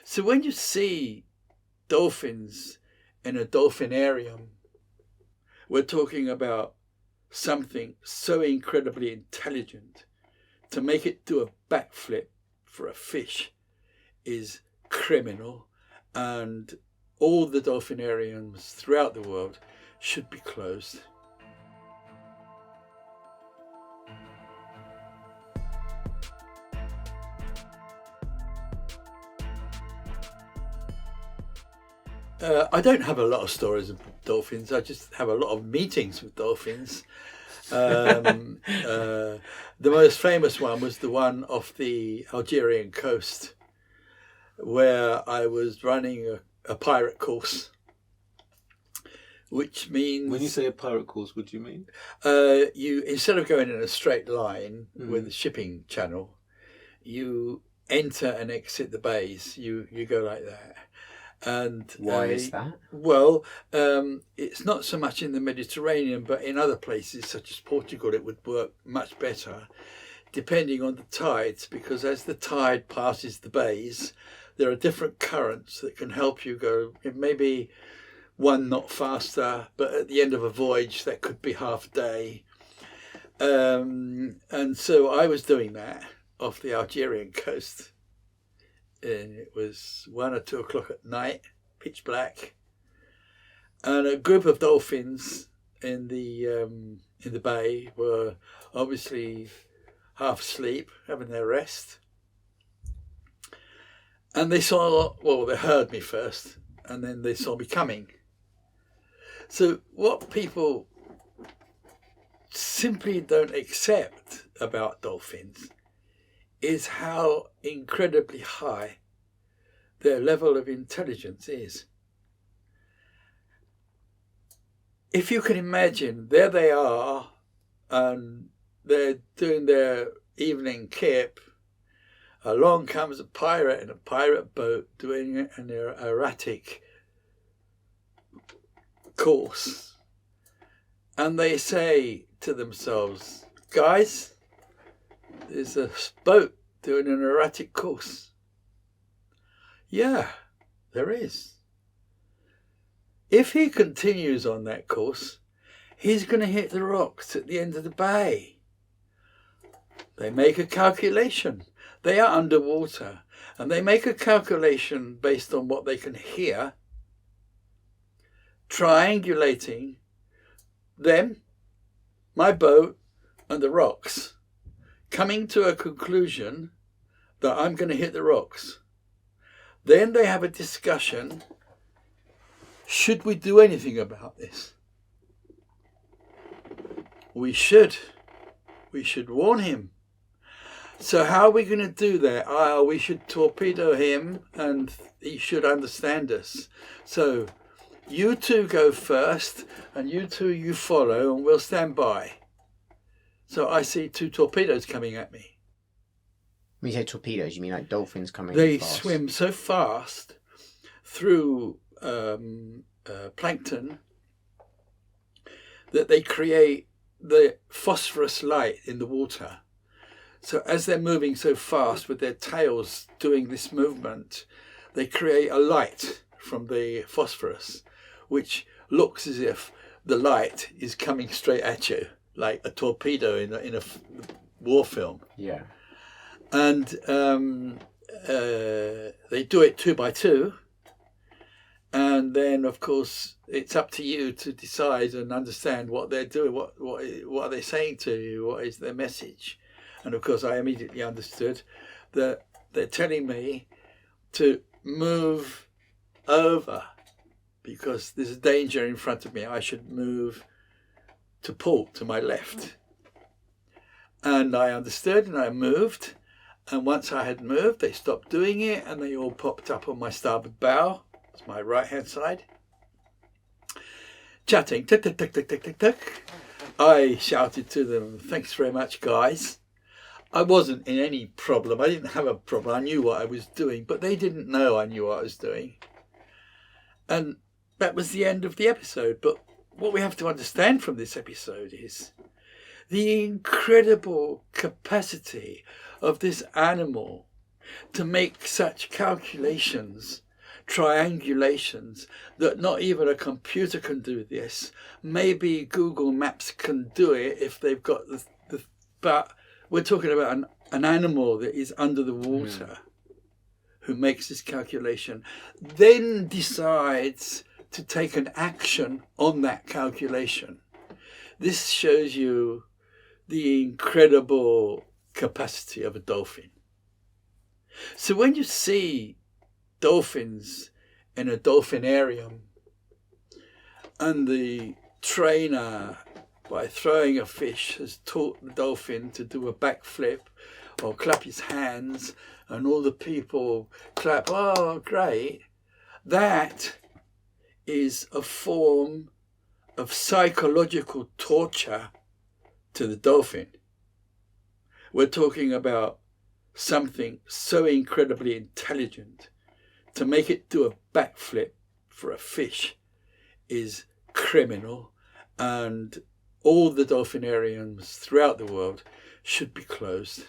So when you see dolphins in a dolphinarium, we're talking about something so incredibly intelligent. To make it do a backflip for a fish is criminal, and all the dolphinariums throughout the world should be closed. I don't have a lot of stories of dolphins. I just have a lot of meetings with dolphins. The most famous one was the one off the Algerian coast, where I was running a pirate course, which means... When you say a pirate course, what do you mean? You, instead of going in a straight line with the shipping channel, you enter and exit the bays. You go like that. And why is that? Well, it's not so much in the Mediterranean, but in other places such as Portugal, it would work much better, depending on the tides, because as the tide passes the bays, there are different currents that can help you go. It may be 1 knot faster, but at the end of a voyage, that could be half a day. And so I was doing that off the Algerian coast. And it was 1 or 2 o'clock at night, pitch black, and a group of dolphins in the bay were obviously half asleep, having their rest. And they heard me first, and then they saw me coming. So what people simply don't accept about dolphins is how incredibly high their level of intelligence is. If you can imagine, there they are, and they're doing their evening kip. Along comes a pirate in a pirate boat doing an erratic course. And they say to themselves, guys, there's a boat doing an erratic course. Yeah, there is. If he continues on that course, he's going to hit the rocks at the end of the bay. They make a calculation. They are underwater, and they make a calculation based on what they can hear, triangulating them, my boat, and the rocks, coming to a conclusion that I'm going to hit the rocks. Then they have a discussion. Should we do anything about this? We should. We should warn him. So how are we going to do that? We should torpedo him, and he should understand us. So you two go first, and you two you follow, and we'll stand by. So I see 2 torpedoes coming at me. When you say torpedoes, you mean like dolphins coming They fast? swim so fast through plankton that they create the phosphorus light in the water. So as they're moving so fast with their tails doing this movement, they create a light from the phosphorus, which looks as if the light is coming straight at you, like a torpedo in a war film. Yeah. And they do it 2 by 2. And then, of course, it's up to you to decide and understand what they're doing. What are they saying to you? What is their message? And of course, I immediately understood that they're telling me to move over because there's a danger in front of me. I should move to port to my left. And I understood, and I moved. And once I had moved, they stopped doing it, and they all popped up on my starboard bow. It's my right-hand side. Chatting, tick, tick, tick, tick, tick, tick, tick. I shouted to them, thanks very much, guys. I wasn't in any problem. I didn't have a problem. I knew what I was doing, but they didn't know I knew what I was doing. And that was the end of the episode. But what we have to understand from this episode is the incredible capacity of this animal to make such calculations, triangulations, that not even a computer can do this. Maybe Google Maps can do it if they've got but we're talking about an animal that is under the water who makes this calculation, then decides to take an action on that calculation. This shows you the incredible capacity of a dolphin. So when you see dolphins in a dolphinarium and the trainer, by throwing a fish, has taught the dolphin to do a backflip or clap his hands, and all the people clap, oh, great, that is a form of psychological torture to the dolphin. We're talking about something so incredibly intelligent. To make it do a backflip for a fish is criminal, and all the dolphinariums throughout the world should be closed.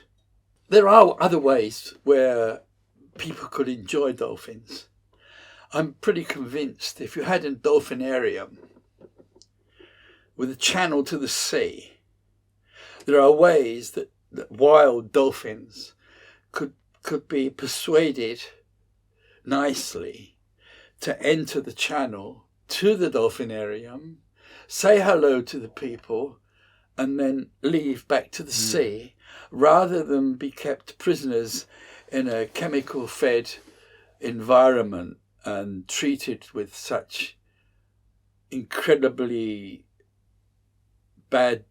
There are other ways where people could enjoy dolphins. I'm pretty convinced if you had a dolphinarium with a channel to the sea, there are ways that wild dolphins could be persuaded nicely to enter the channel to the dolphinarium, say hello to the people, and then leave back to the sea, rather than be kept prisoners in a chemical-fed environment and treated with such incredibly bad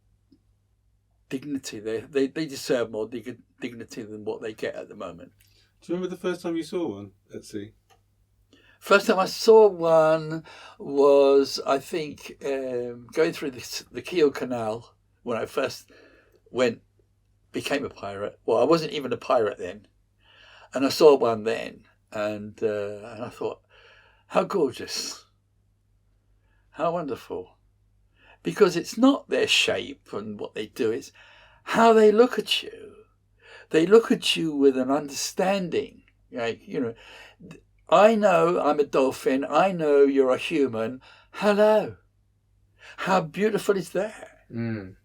dignity. They deserve more dignity than what they get at the moment. Do you remember the first time you saw one at sea? First time I saw one was, I think, going through the Kiel Canal when I first became a pirate. Well, I wasn't even a pirate then. And I saw one then, and I thought, how gorgeous, how wonderful. Because it's not their shape and what they do, it's how they look at you. They look at you with an understanding. Like, I know I'm a dolphin. I know you're a human. Hello. How beautiful is that? And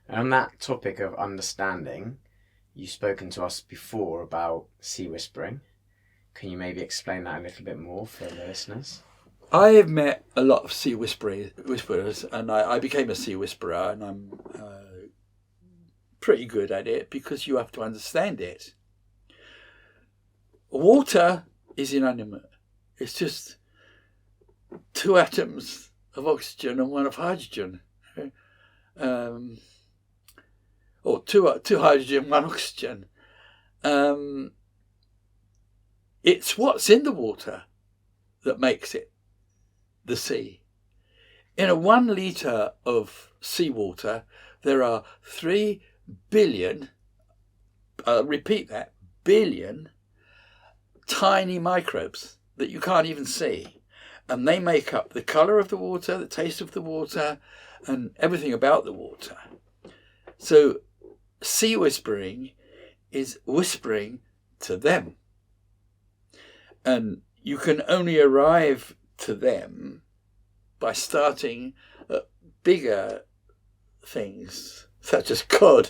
on that topic of understanding, you've spoken to us before about sea whispering. Can you maybe explain that a little bit more for the listeners? I have met a lot of sea whisperers, and I became a sea whisperer, and I'm pretty good at it because you have to understand it. Water is inanimate. It's just two atoms of oxygen and one of hydrogen. Or two hydrogen, one oxygen. It's what's in the water that makes it the sea. In a 1 litre of seawater, there are 3 billion, repeat that, billion tiny microbes that you can't even see. And they make up the colour of the water, the taste of the water, and everything about the water. So sea whispering is whispering to them. And you can only arrive to them by starting at bigger things, such as cod.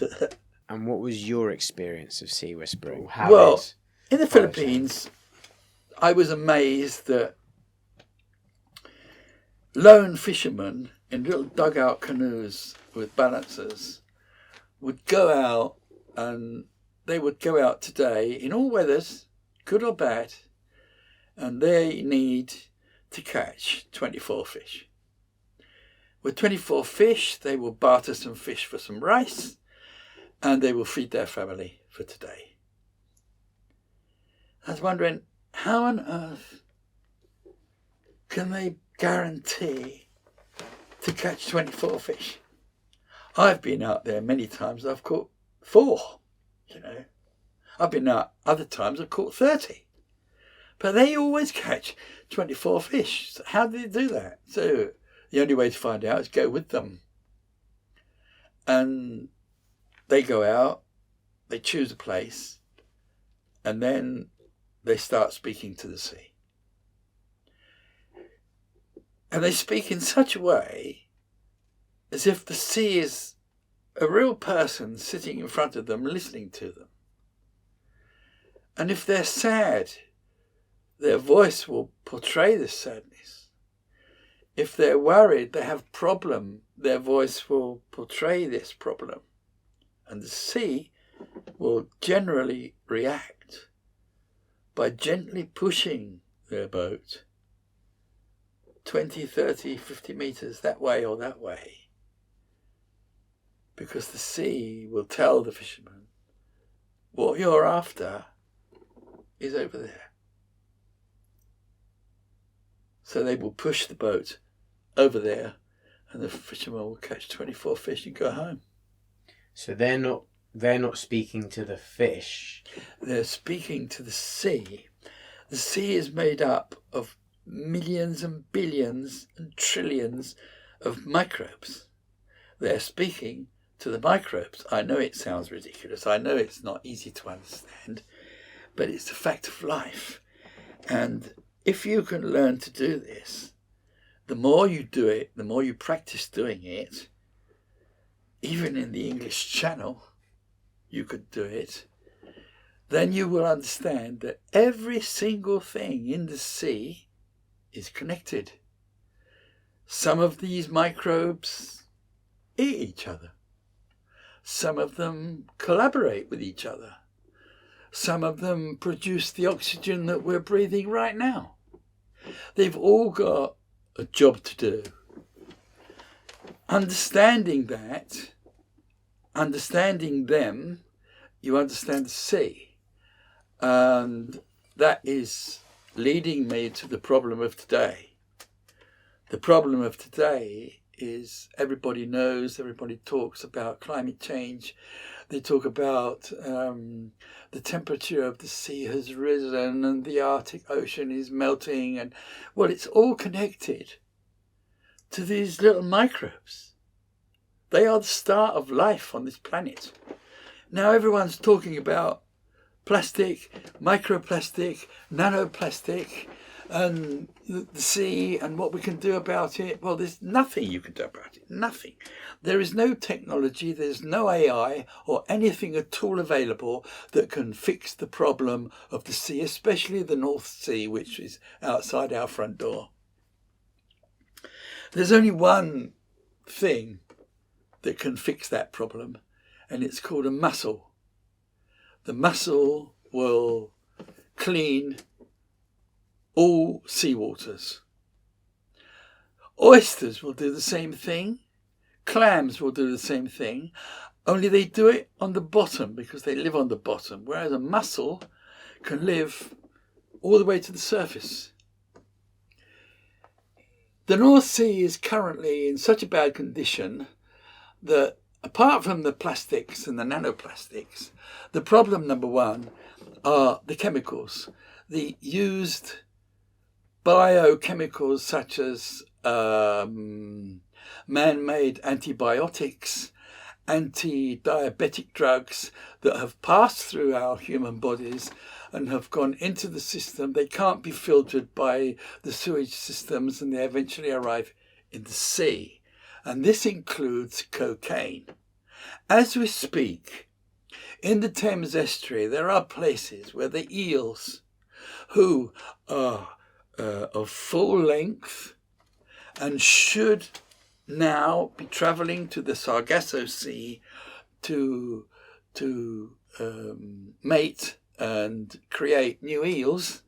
And what was your experience of sea whispering? In the Philippines, I was amazed that lone fishermen in little dugout canoes with balancers would go out, and they would go out today in all weathers, good or bad, and they need to catch 24 fish. With 24 fish, they will barter some fish for some rice, and they will feed their family for today. I was wondering, how on earth can they guarantee to catch 24 fish? I've been out there many times, I've caught 4, I've been out other times, I've caught 30. But they always catch 24 fish. So how do they do that? So the only way to find out is go with them. And they go out, they choose a place, and then they start speaking to the sea. And they speak in such a way as if the sea is a real person sitting in front of them, listening to them. And if they're sad, their voice will portray this sadness. If they're worried, they have problem, their voice will portray this problem. And the sea will generally react by gently pushing their boat 20, 30, 50 meters that way or that way. Because the sea will tell the fisherman, what you're after is over there. So they will push the boat over there, and the fisherman will catch 24 fish and go home. So they're not speaking to the fish. They're speaking to the sea. The sea is made up of millions and billions and trillions of microbes. They're speaking to the microbes. I know it sounds ridiculous. I know it's not easy to understand, but it's a fact of life. And if you can learn to do this, the more you do it, the more you practice doing it, even in the English Channel, you could do it, then you will understand that every single thing in the sea is connected. Some of these microbes eat each other. Some of them collaborate with each other. Some of them produce the oxygen that we're breathing right now. They've all got a job to do. Understanding that, understanding them, you understand the sea. And that is leading me to the problem of today. The problem of today is everybody knows, everybody talks about climate change. They talk about the temperature of the sea has risen and the Arctic Ocean is melting. And well, it's all connected to these little microbes. They are the start of life on this planet. Now everyone's talking about plastic, microplastic, nanoplastic, and the sea and what we can do about it. Well, there's nothing you can do about it. Nothing. There is no technology, there's no AI or anything at all available that can fix the problem of the sea, especially the North Sea, which is outside our front door. There's only one thing that can fix that problem, and it's called a mussel. The mussel will clean all seawaters. Oysters will do the same thing. Clams will do the same thing, only they do it on the bottom because they live on the bottom, whereas a mussel can live all the way to the surface. The North Sea is currently in such a bad condition that apart from the plastics and the nanoplastics, the problem number one are the chemicals. The used biochemicals such as man-made antibiotics, anti-diabetic drugs that have passed through our human bodies and have gone into the system. They can't be filtered by the sewage systems and they eventually arrive in the sea. And this includes cocaine. As we speak, in the Thames estuary, there are places where the eels, who are of full length and should now be travelling to the Sargasso Sea to mate and create new eels,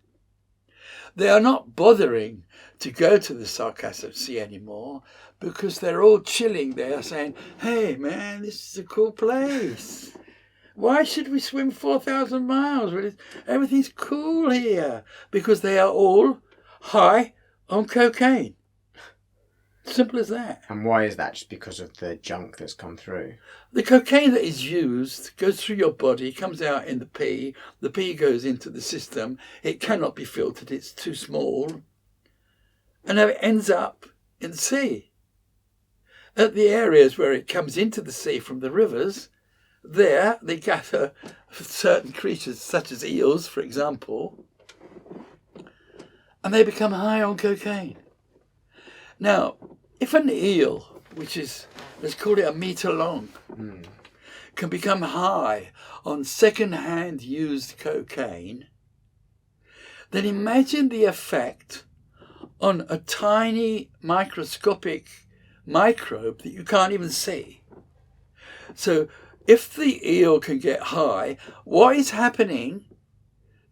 they are not bothering to go to the Sargasso Sea anymore because they're all chilling there saying, hey man, this is a cool place. Why should we swim 4,000 miles? Everything's cool here. Because they are all high on cocaine. Simple as that. And why is that? Just because of the junk that's come through? The cocaine that is used goes through your body, comes out in the pee. The pee goes into the system. It cannot be filtered. It's too small. And now it ends up in the sea. At the areas where it comes into the sea from the rivers, there they gather certain creatures, such as eels, for example, and they become high on cocaine. Now, if an eel, which is, let's call it a metre long, can become high on second-hand used cocaine, then imagine the effect on a tiny microscopic microbe that you can't even see. So if the eel can get high, what is happening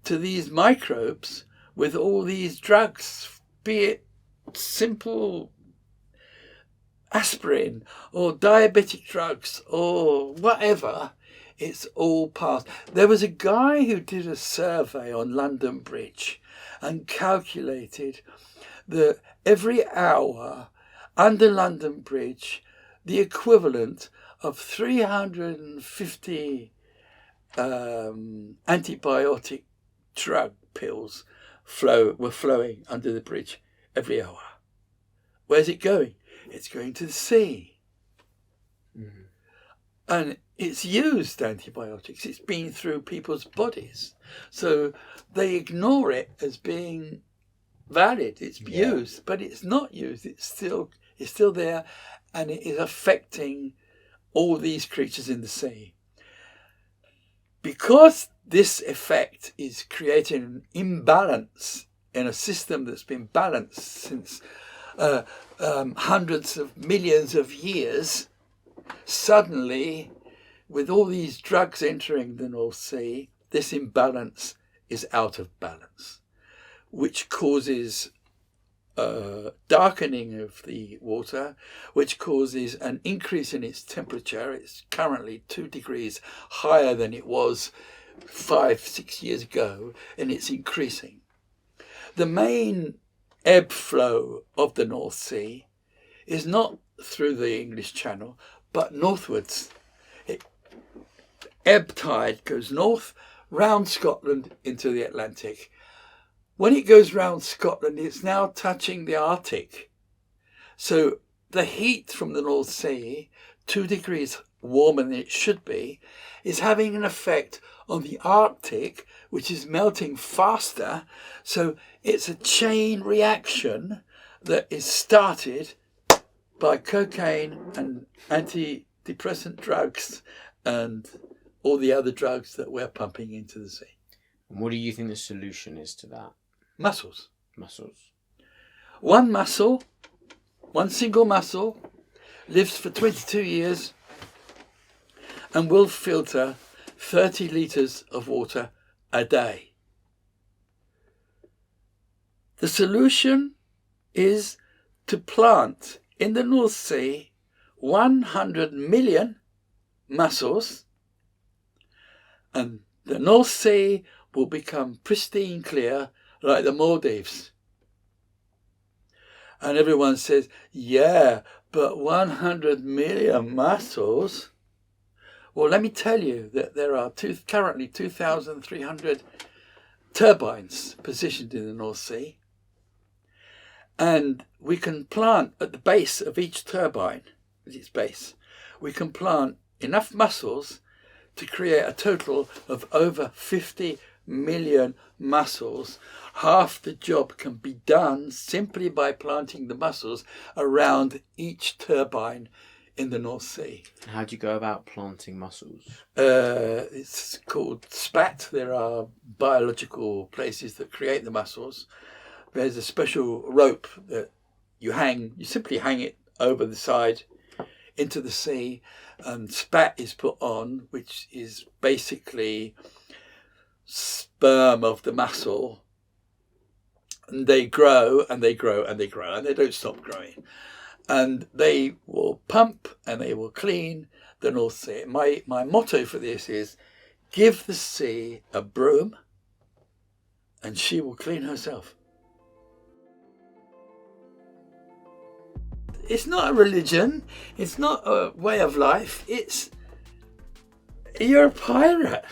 to these microbes with all these drugs, be it simple aspirin or diabetic drugs or whatever, it's all past. There was a guy who did a survey on London Bridge and calculated that every hour under London Bridge, the equivalent of 350 antibiotic drug pills were flowing under the bridge every hour. Where's it going? It's going to the sea. Mm-hmm. And it's used antibiotics. It's been through people's bodies. So they ignore it as being valid. It's used, but it's not used. It's still there, and it is affecting all these creatures in the sea. Because this effect is creating an imbalance in a system that's been balanced since hundreds of millions of years, suddenly, with all these drugs entering the North Sea, this imbalance is out of balance, which causes darkening of the water, which causes an increase in its temperature. It's currently 2 degrees higher than it was 5-6 years ago, and it's increasing. The main ebb flow of the North Sea is not through the English Channel, but northwards. Ebb tide goes north, round Scotland into the Atlantic. When it goes round Scotland, it's now touching the Arctic. So the heat from the North Sea, 2 degrees warmer than it should be, is having an effect on the Arctic, which is melting faster. So it's a chain reaction that is started by cocaine and antidepressant drugs and all the other drugs that we're pumping into the sea. And what do you think the solution is to that? Mussels. Mussels. One single mussel, lives for 22 years and will filter 30 litres of water a day. The solution is to plant in the North Sea 100 million mussels, and the North Sea will become pristine clear like the Maldives. And everyone says, yeah, but 100 million mussels? Well, let me tell you that there are currently 2,300 turbines positioned in the North Sea. And we can plant at the base of each turbine, at its base, we can plant enough mussels to create a total of over 50 million mussels. Half the job can be done simply by planting the mussels around each turbine in the North Sea. How do you go about planting mussels? It's called spat. There are biological places that create the mussels. There's a special rope that you simply hang it over the side into the sea, and spat is put on, which is basically sperm of the mussel, and they grow and they grow and they grow and they don't stop growing, and they will pump and they will clean the North Sea. My motto for this is, give the sea a broom and she will clean herself. It's not a religion, it's not a way of life, you're a pirate.